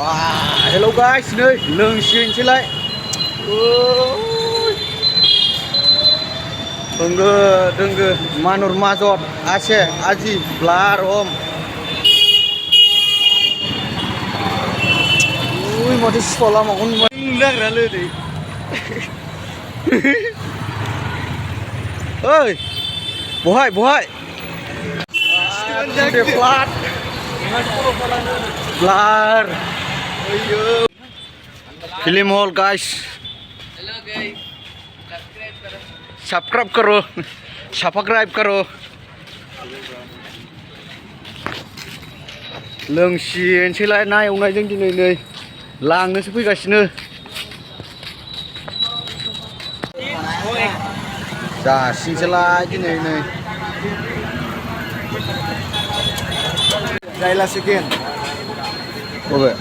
Wah, hello guys, nơi lường xuyên chứ lại. Tunggu, manur mazot, Aceh, Aji, Blar om. Mau di sekolah mau nggak lalu deh. Ơi, buhay. Udah flat. Blar. Film hall guys. Hello guys Subscribe karo. लोंसिनोसैलाय ना एवनायजों दिनै नै लांनोसो फैगासिनो जासिनोसैलाय दिनै नै जायलासिगोन बबे